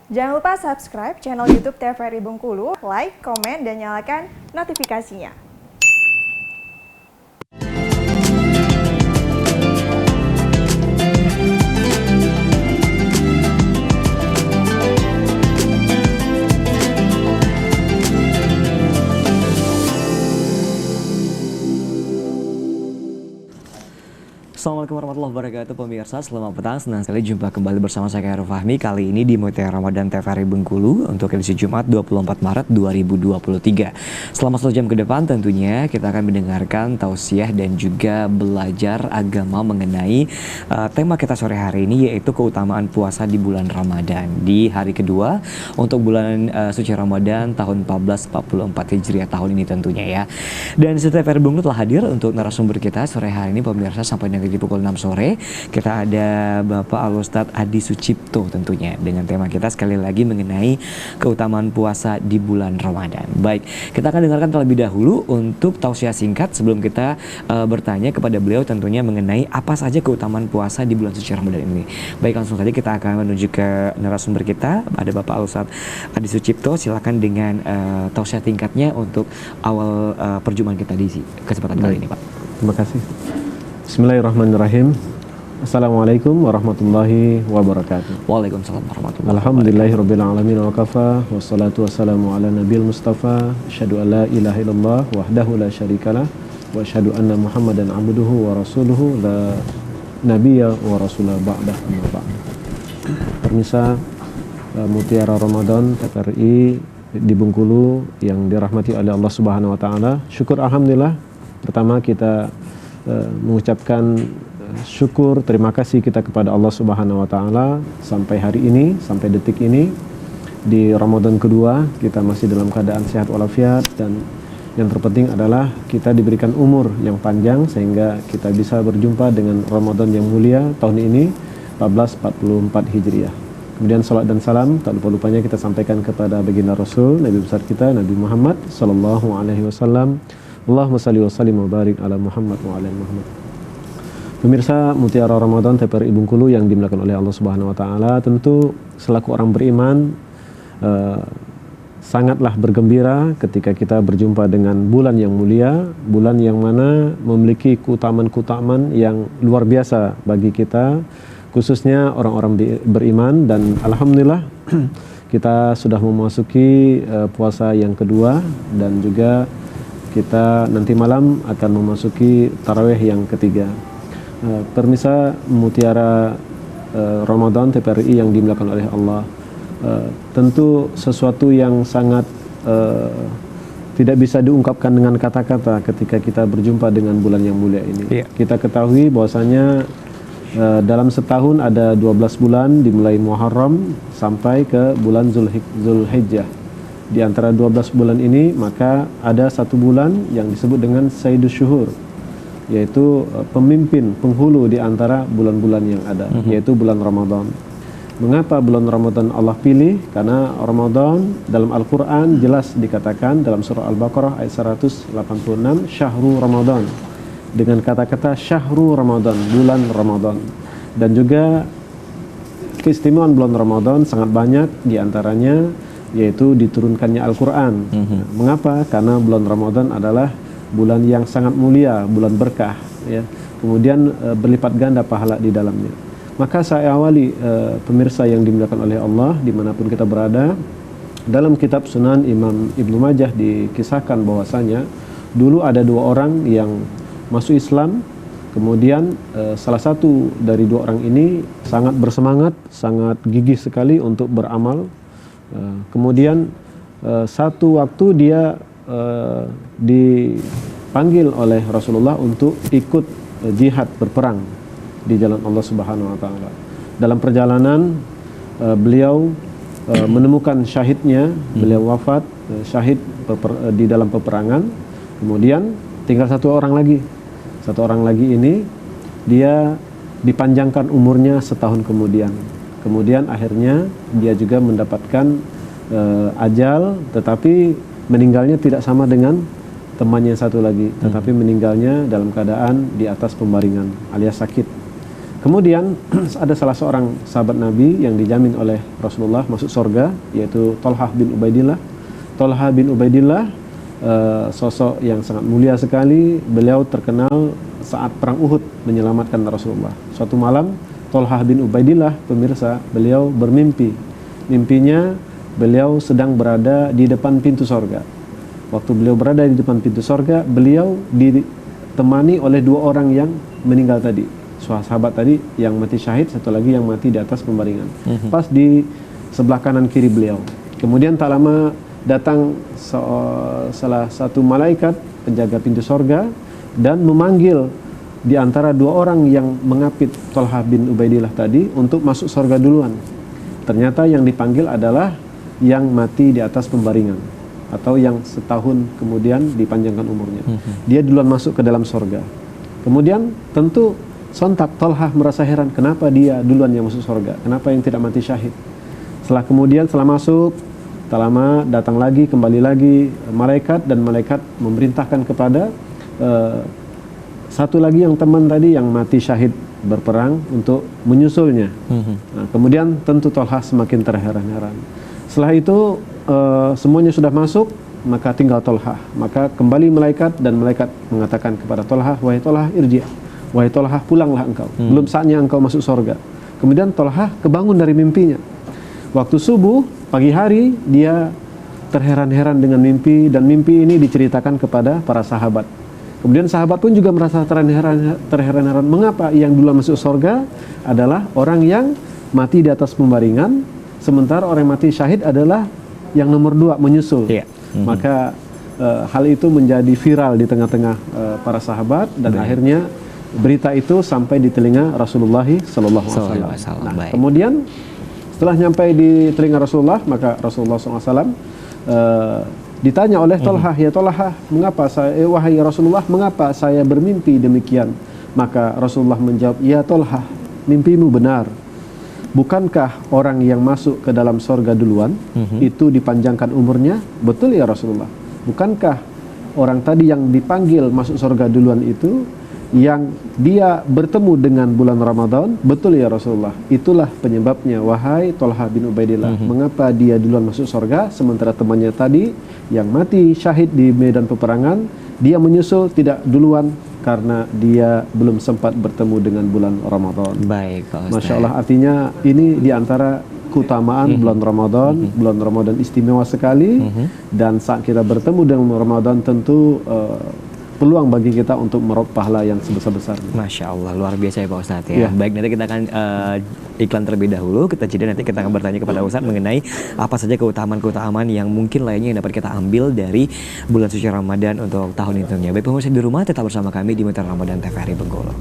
Jangan lupa subscribe channel YouTube TVRI Bengkulu, like, komen, dan nyalakan notifikasinya. Assalamualaikum warahmatullahi wabarakatuh pemirsa, selamat petang, senang sekali jumpa kembali bersama saya Khairul Fahmi. Kali ini di Mutiara Ramadan TVRI Bengkulu untuk edisi Jumat 24 Maret 2023. Selama 1 jam ke depan tentunya kita akan mendengarkan tausiah dan juga belajar agama mengenai tema kita sore hari ini, yaitu keutamaan puasa di bulan Ramadan di hari kedua untuk bulan suci Ramadan tahun 1444 Hijriah tahun ini tentunya ya. Dan TVRI Bengkulu telah hadir untuk narasumber kita sore hari ini pemirsa sampai nanti di pukul 6 sore. Kita ada Bapak Al-Ustadz Adi Sucipto tentunya dengan tema kita sekali lagi mengenai keutamaan puasa di bulan Ramadan. Baik, kita akan dengarkan terlebih dahulu untuk tausiah singkat sebelum kita bertanya kepada beliau tentunya mengenai apa saja keutamaan puasa di bulan suci Ramadan ini. Baik, langsung saja kita akan menuju ke narasumber kita. Ada Bapak Al-Ustadz Adi Sucipto, silakan dengan tausiah singkatnya untuk awal perjumpaan kita di kesempatan kali ini, Pak. Terima kasih. Bismillahirrahmanirrahim. Assalamualaikum warahmatullahi wabarakatuh. Waalaikumsalam warahmatullahi wabarakatuh. Alhamdulillahirabbil alamin wa kafa wassalatu wassalamu ala nabiyil mustafa asyhadu an la ilaha illallah wahdahu la syarikalah wa asyhadu anna Muhammadan abduhu wa rasuluhu la nabiyya wa rasulah ba'dah amma ba'd. Pemirsa Mutiara Ramadan TVRI di Bengkulu yang dirahmati oleh Allah Subhanahu wa taala. Syukur alhamdulillah. Pertama kita mengucapkan syukur, terima kasih kita kepada Allah Subhanahu wa taala sampai hari ini, sampai detik ini di Ramadan kedua kita masih dalam keadaan sehat walafiat, dan yang terpenting adalah kita diberikan umur yang panjang sehingga kita bisa berjumpa dengan Ramadan yang mulia tahun ini 1444 Hijriah. Kemudian salat dan salam tak lupa-lupanya kita sampaikan kepada baginda Rasul Nabi besar kita Nabi Muhammad sallallahu alaihi wasallam. Allahumma salli wa sallim wa barik ala Muhammad wa ala Muhammad. Pemirsa Mutiara Ramadan TVRI Bengkulu yang dimuliakan oleh Allah Subhanahu wa taala, tentu selaku orang beriman sangatlah bergembira ketika kita berjumpa dengan bulan yang mulia, bulan yang mana memiliki keutamaan-keutamaan yang luar biasa bagi kita, khususnya orang-orang beriman. Dan alhamdulillah kita sudah memasuki puasa yang kedua, dan juga kita nanti malam akan memasuki tarawih yang ketiga. Pemirsa Mutiara Ramadan TVRI yang dimuliakan oleh Allah, tentu sesuatu yang sangat tidak bisa diungkapkan dengan kata-kata ketika kita berjumpa dengan bulan yang mulia ini. Kita ketahui bahwasanya dalam setahun ada 12 bulan, dimulai Muharram sampai ke bulan Zulhijjah. Di antara 12 bulan ini maka ada satu bulan yang disebut dengan Sayyidus Syuhur, yaitu pemimpin, penghulu di antara bulan-bulan yang ada, yaitu bulan Ramadan. Mengapa bulan Ramadan Allah pilih? Karena Ramadan dalam Al-Quran jelas dikatakan dalam surah Al-Baqarah ayat 186, Syahrul Ramadan, dengan kata-kata Syahrul Ramadan, bulan Ramadan. Dan juga keistimewaan bulan Ramadan sangat banyak, diantaranya yaitu diturunkannya Al-Quran. Mengapa? Karena bulan Ramadan adalah bulan yang sangat mulia, bulan berkah ya. Kemudian berlipat ganda pahala di dalamnya. Maka saya awali pemirsa yang dimuliakan oleh Allah dimanapun kita berada, dalam kitab Sunan Imam Ibnu Majah dikisahkan bahwasanya dulu ada dua orang yang masuk Islam. Kemudian salah satu dari dua orang ini sangat bersemangat, sangat gigih sekali untuk beramal. Kemudian satu waktu dia dipanggil oleh Rasulullah untuk ikut jihad, berperang di jalan Allah Subhanahu wa taala. Dalam perjalanan beliau menemukan syahidnya, beliau wafat syahid di dalam peperangan. Kemudian tinggal satu orang lagi. Satu orang lagi ini dia dipanjangkan umurnya setahun kemudian. Kemudian akhirnya dia juga mendapatkan ajal, tetapi meninggalnya tidak sama dengan temannya yang satu lagi, tetapi meninggalnya dalam keadaan di atas pembaringan alias sakit. Kemudian ada salah seorang sahabat Nabi yang dijamin oleh Rasulullah masuk surga, yaitu Thalhah bin Ubaidillah. Thalhah bin Ubaidillah sosok yang sangat mulia sekali. Beliau terkenal saat perang Uhud menyelamatkan Rasulullah. Suatu malam Thalhah bin Ubaidillah, pemirsa, beliau bermimpi. Mimpinya beliau sedang berada di depan pintu surga. Waktu beliau berada di depan pintu surga, beliau ditemani oleh dua orang yang meninggal tadi. Sahabat tadi yang mati syahid, satu lagi yang mati di atas pembaringan. Pas di sebelah kanan kiri beliau. Kemudian tak lama datang salah satu malaikat penjaga pintu sorga dan memanggil di antara dua orang yang mengapit Thalhah bin Ubaidillah tadi untuk masuk sorga duluan. Ternyata yang dipanggil adalah yang mati di atas pembaringan atau yang setahun kemudian dipanjangkan umurnya. Dia duluan masuk ke dalam sorga. Kemudian tentu sontak Thalhah merasa heran, kenapa dia duluan yang masuk surga, kenapa yang tidak mati syahid. Setelah masuk, tak lama datang lagi, kembali lagi malaikat, dan malaikat memerintahkan kepada satu lagi yang teman tadi yang mati syahid berperang untuk menyusulnya. Nah, kemudian tentu Thalhah semakin terheran-heran. Setelah itu semuanya sudah masuk, maka tinggal Thalhah. Maka kembali malaikat, dan malaikat mengatakan kepada Thalhah, wahai Thalhah, irji'. Wahai Thalhah, pulanglah engkau. Belum saatnya engkau masuk surga. Kemudian Thalhah kebangun dari mimpinya. Waktu subuh, pagi hari, dia terheran-heran dengan mimpi, dan mimpi ini diceritakan kepada para sahabat. Kemudian sahabat pun juga merasa terheran-heran. Mengapa yang dulu masuk surga adalah orang yang mati di atas pembaringan, sementara orang yang mati syahid adalah yang nomor dua menyusul. Maka hal itu menjadi viral di tengah-tengah para sahabat, dan akhirnya berita itu sampai di telinga Rasulullah SAW. Nah, kemudian setelah nyampai di telinga Rasulullah, maka Rasulullah SAW ditanya oleh Thalhah, ya Thalhah, wahai Rasulullah, mengapa saya bermimpi demikian? Maka Rasulullah menjawab, ya Thalhah, mimpimu benar. Bukankah orang yang masuk ke dalam sorga duluan itu dipanjangkan umurnya? Betul ya Rasulullah. Bukankah orang tadi yang dipanggil masuk sorga duluan itu yang dia bertemu dengan bulan Ramadan? Betul ya Rasulullah. Itulah penyebabnya, wahai Thalhah bin Ubaidillah. Mengapa dia duluan masuk surga, sementara temannya tadi yang mati syahid di medan peperangan, dia menyusul tidak duluan karena dia belum sempat bertemu dengan bulan Ramadan. Baik, Pak Ustaz. Masya Allah, artinya ini diantara keutamaan bulan Ramadan. Bulan Ramadan istimewa sekali, dan saat kita bertemu dengan Ramadan tentu peluang bagi kita untuk meraup pahala yang sebesar-besarnya. Masya Allah, luar biasa ya Pak Ustadz ya. Baik, nanti kita akan iklan terlebih dahulu, kita jeda, nanti kita akan bertanya kepada Ustadz mengenai apa saja keutamaan-keutamaan yang mungkin lainnya yang dapat kita ambil dari bulan suci Ramadan untuk tahun ini tentunya. Baik pemirsa di rumah, tetap bersama kami di Mutiara Ramadan TVRI Bengkulu.